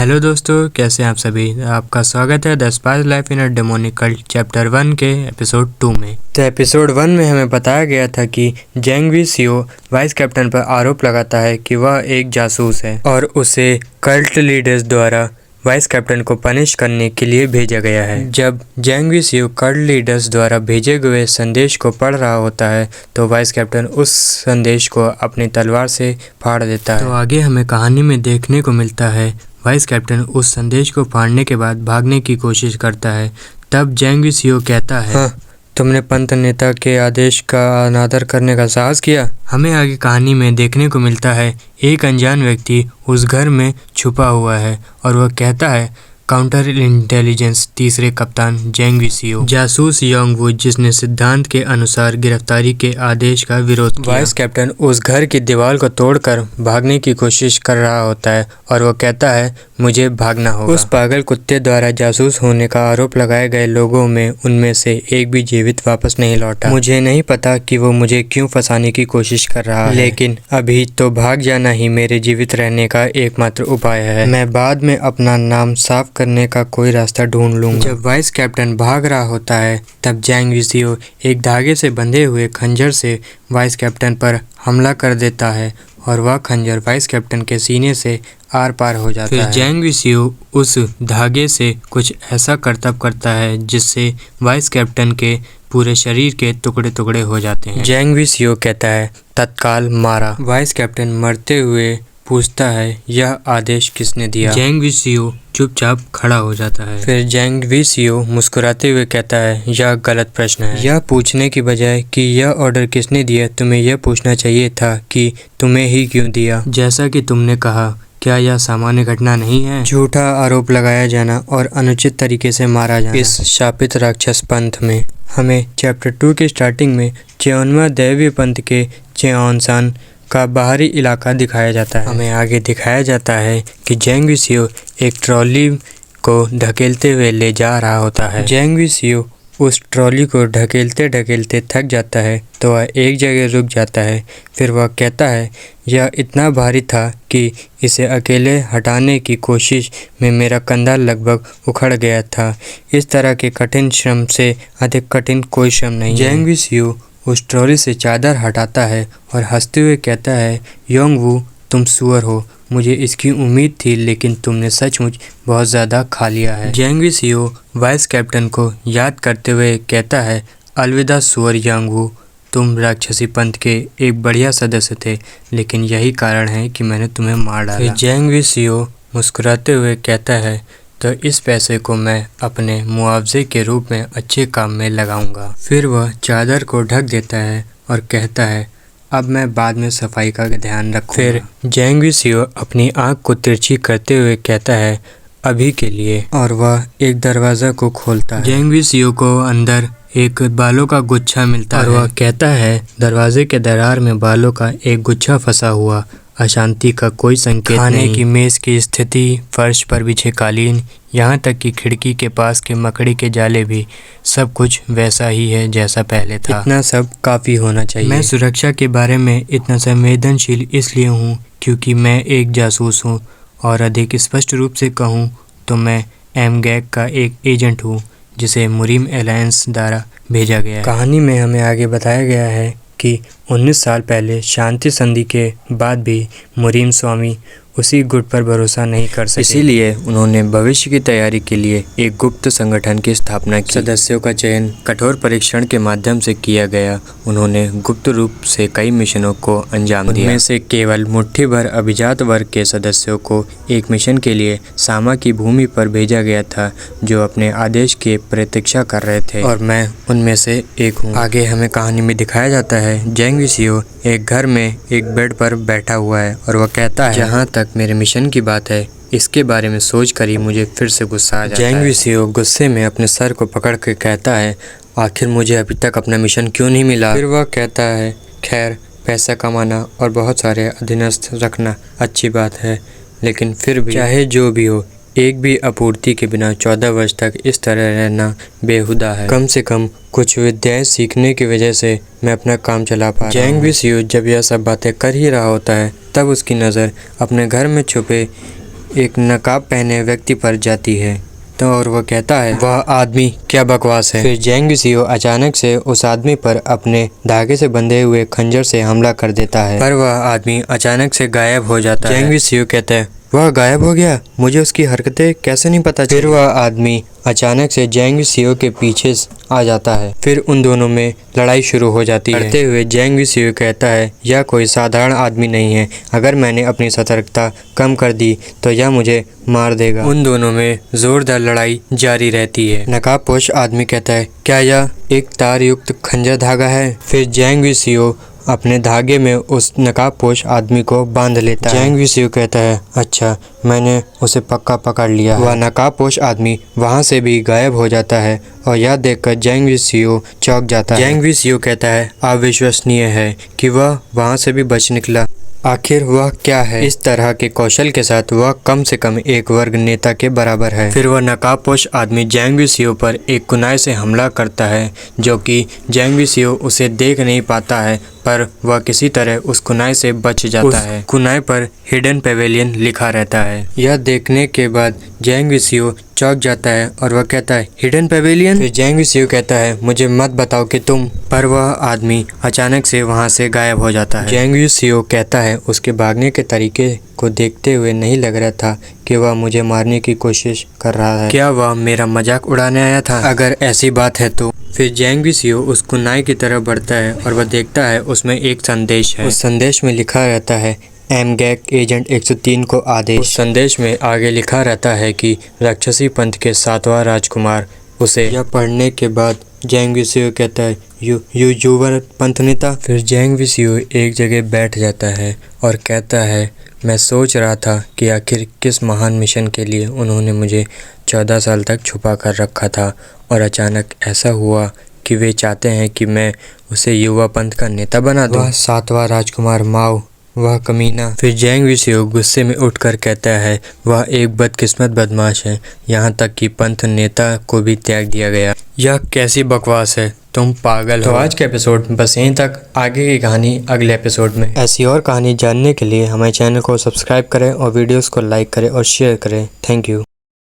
Hello दोस्तों, कैसे हैं आप सभी। आपका स्वागत है the spice life in a demonic cult chapter 1 के एपिसोड 2 में। तो एपिसोड 1 में हमें बताया गया था कि जेंग सीओ वाइस कैप्टन पर आरोप लगाता है कि वह एक जासूस है और उसे कल्ट लीडर्स द्वारा वाइस कैप्टन को पनिश करने के लिए भेजा गया है। जब जेंग सीओ कल्ट लीडर्स द्वारा भेजे गए संदेश को पढ़ रहा होता है तो वाइस कैप्टन उस संदेश को अपनी तलवार से फाड़ देता है। तो आगे हमें कहानी में देखने को मिलता है वाइस कैप्टन उस संदेश को फाड़ने के बाद भागने की कोशिश करता है। तब जेंग सीओ कहता है, हाँ, तुमने पंत नेता के आदेश का अनादर करने का साहस किया। हमें आगे कहानी में देखने को मिलता है एक अनजान व्यक्ति उस घर में छुपा हुआ है और वह कहता है, काउंटर इंटेलिजेंस तीसरे कप्तान जेंग सीओ जासूस योंग वू, जिसने सिद्धांत के अनुसार गिरफ्तारी के आदेश का विरोध किया। वाइस कैप्टन उस घर की दीवार को तोड़कर भागने की कोशिश कर रहा होता है और वो कहता है, मुझे भागना होगा। उस पागल कुत्ते द्वारा जासूस होने का आरोप लगाए गए लोगों में उनमें से एक भी जीवित वापस नहीं लौटा। मुझे नहीं पता कि वो मुझे क्यों फंसाने की कोशिश कर रहा है, लेकिन अभी तो भाग जाना ही मेरे जीवित रहने का एकमात्र उपाय है। मैं बाद में अपना नाम साफ करने का कोई रास्ता ढूंढ लूंगा। जब वाइस कैप्टन भाग रहा होता है तब जेंग सीओ एक धागे से बंधे हुए खंजर से वाइस कैप्टन पर हमला कर देता है और वह खंजर वाइस कैप्टन के सीने से आर पार हो जाता है। फिर जेंग सीओ उस धागे से कुछ ऐसा करतब करता है जिससे वाइस कैप्टन के पूरे शरीर के टुकड़े टुकड़े हो जाते हैं। जेंग सीओ कहता है, तत्काल मारा। वाइस कैप्टन मरते हुए पूछता है, यह आदेश किसने दिया। जेंग सीओ चुपचाप खड़ा हो जाता है। फिर जेंग सीओ मुस्कुराते हुए कहता है, यह गलत प्रश्न है। यह पूछने की बजाय कि यह ऑर्डर किसने दिया, तुम्हें यह पूछना चाहिए था कि तुम्हें ही क्यों दिया। जैसा कि तुमने कहा, क्या यह सामान्य घटना नहीं है। झूठा आरोप लगाया जाना और अनुचित तरीके से मारा जाना। इस शापित राक्षस पंथ में हमें चैप्टर 2 के स्टार्टिंग में चेओन्मा दैवीय पंथ के चेओनसान का बाहरी इलाका दिखाया जाता है। हमें आगे दिखाया जाता है कि जेंग सीओ एक ट्रॉली को ढकेलते हुए ले जा रहा होता है। जेंग सीओ उस ट्रॉली को ढकेलते ढकेलते थक जाता है तो वह एक जगह रुक जाता है। फिर वह कहता है, यह इतना भारी था कि इसे अकेले हटाने की कोशिश में मेरा कंधा लगभग उखड़ गया था। इस तरह के कठिन श्रम से अधिक कठिन कोई श्रम नहीं। जेंग सीओ उस ट्रॉली से चादर हटाता है और हंसते हुए कहता है, योंग वू, तुम सुअर हो। मुझे इसकी उम्मीद थी, लेकिन तुमने सचमुच बहुत ज़्यादा खा लिया है। जेंग सीओ वाइस कैप्टन को याद करते हुए कहता है, अलविदा सुअर योंग वू, तुम राक्षसी पंथ के एक बढ़िया सदस्य थे, लेकिन यही कारण है कि मैंने तुम्हें मार डाला। जेंग सीओ मुस्कुराते हुए कहता है, तो इस पैसे को मैं अपने मुआवजे के रूप में अच्छे काम में लगाऊंगा। फिर वह चादर को ढक देता है और कहता है, अब मैं बाद में सफाई का ध्यान रखूंगा। फिर जेंग सीओ अपनी आंख को तिरछी करते हुए कहता है, अभी के लिए, और वह एक दरवाज़ा को खोलता है। जेंग सीओ को अंदर एक बालों का गुच्छा मिलता है और वह कहता है, दरवाजे के दरार में बालों का एक गुच्छा फंसा हुआ, अशांति का कोई संकेत नहीं। खाने की मेज की स्थिति, फर्श पर बिछे कालीन, यहाँ तक कि खिड़की के पास के मकड़ी के जाले भी, सब कुछ वैसा ही है जैसा पहले था। इतना सब काफ़ी होना चाहिए। मैं सुरक्षा के बारे में इतना संवेदनशील इसलिए हूँ क्योंकि मैं एक जासूस हूँ, और अधिक स्पष्ट रूप से कहूँ तो मैं एमगैग का एक एजेंट हूँ जिसे मुरीम अलायंस द्वारा भेजा गया है। कहानी में हमें आगे बताया गया है कि 19 साल पहले शांति संधि के बाद भी मुरीम स्वामी उसी गुट पर भरोसा नहीं कर सके। इसीलिए उन्होंने भविष्य की तैयारी के लिए एक गुप्त संगठन की स्थापना की। सदस्यों का चयन कठोर परीक्षण के माध्यम से किया गया। उन्होंने गुप्त रूप से कई मिशनों को अंजाम दिया। उनमें से केवल मुट्ठी भर अभिजात वर्ग के सदस्यों को एक मिशन के लिए सामा की भूमि पर भेजा गया था, जो अपने आदेश की प्रतीक्षा कर रहे थे, और मैं उनमें से एक हूँ। आगे हमें कहानी में दिखाया जाता है, जेंग सीओ एक घर में एक बेड पर बैठा हुआ है और वह कहता है, जहाँ तक मेरे मिशन की बात है, इसके बारे में सोच कर ही मुझे फिर से गुस्सा आ जाता है। जेंग सीओ गुस्से में अपने सर को पकड़ कर कहता है, आखिर मुझे अभी तक अपना मिशन क्यों नहीं मिला। फिर वह कहता है, खैर, पैसा कमाना और बहुत सारे अधीनस्थ रखना अच्छी बात है, लेकिन फिर भी चाहे जो भी हो, एक भी आपूर्ति के बिना 14 वर्ष तक इस तरह रहना बेहुदा है। कम से कम कुछ विद्याएं सीखने की वजह से मैं अपना काम चला पा रहा हूँ। जेंग सीओ जब यह सब बातें कर ही रहा होता है, तब उसकी नज़र अपने घर में छुपे एक नकाब पहने व्यक्ति पर जाती है तो और वह कहता है, वह आदमी क्या बकवास है। फिर जैंग विसियो अचानक से उस आदमी पर अपने धागे से बंधे हुए खंजर से हमला कर देता है, पर वह आदमी अचानक से गायब हो जाता है। जैंग विसियो कहता है, वह गायब हो गया, मुझे उसकी हरकतें कैसे नहीं पता चली। फिर वह आदमी अचानक से जैंग विसियो के पीछे आ जाता है। फिर उन दोनों में लड़ाई शुरू हो जाती है। लड़ते हुए जैंग विसियो कहता है, यह कोई साधारण आदमी नहीं है, अगर मैंने अपनी सतर्कता कम कर दी तो यह मुझे मार देगा। उन दोनों में जोरदार लड़ाई जारी रहती है। नकाबपोश आदमी कहता है, क्या यह एक तार युक्त खंजर धागा है। फिर जैंग विसियो अपने धागे में उस नकाबपोश आदमी को बांध लेता है। जैंग विसियो कहता है, अच्छा मैंने उसे पक्का पकड़ लिया। वह नकाबपोश आदमी वहां से भी गायब हो जाता है और यह देखकर जैंग विसियो चौंक जाता है। जैंग विसियो कहता है, अविश्वसनीय है कि वह वहां से भी बच निकला, आखिर वह क्या है। इस तरह के कौशल के साथ वह कम से कम एक वर्ग नेता के बराबर है। फिर वह नकाबपोश आदमी जैंग विसियो पर एक कुनाई से हमला करता है, जो कि जैंग विसियो उसे देख नहीं पाता है, पर वह किसी तरह उस कुनाई से बच जाता है। कुनाई पर हिडन पेवेलियन लिखा रहता है। यह देखने के बाद जैंग विसियो चौंक जाता है और वह कहता है, हिडन पेवेलियन। फिर जैंग विसियो कहता है, मुझे मत बताओ कि तुम, पर वह आदमी अचानक से वहां से गायब हो जाता है। जैंग विसियो कहता है, उसके भागने के तरीके को देखते हुए नहीं लग रहा था कि वह मुझे मारने की कोशिश कर रहा है। क्या वह मेरा मजाक उड़ाने आया था? अगर ऐसी बात है तो। फिर जैंग विसियो उस कुनाई की तरफ बढ़ता है और वह देखता है उसमें एक संदेश है। उस संदेश में लिखा रहता है, एमगैक एजेंट 103 को आदेश। उस संदेश में आगे लिखा रहता है कि राक्षसी पंथ के 7वां राजकुमार उसे। यह पढ़ने के बाद जैंग विसियो कहता है, युवा पंथ नेता। फिर जैंग विसियो एक जगह बैठ जाता है और कहता है, मैं सोच रहा था कि आखिर किस महान मिशन के लिए उन्होंने मुझे 14 साल तक छुपा कर रखा था, और अचानक ऐसा हुआ कि वे चाहते हैं कि मैं उसे युवा पंथ का नेता बना दूं। वह 7वां राजकुमार माओ, वह कमीना। फिर जैंग विसियो गुस्से में उठकर कहता है, वह एक बदकिस्मत बदमाश है, यहाँ तक कि पंथ नेता को भी त्याग दिया गया। यह कैसी बकवास है, तुम पागल हो। तो आज का एपिसोड बस यहीं तक, आगे की कहानी अगले एपिसोड में। ऐसी और कहानी जानने के लिए हमारे चैनल को सब्सक्राइब करें और वीडियोस को लाइक करें और शेयर करें। Thank you.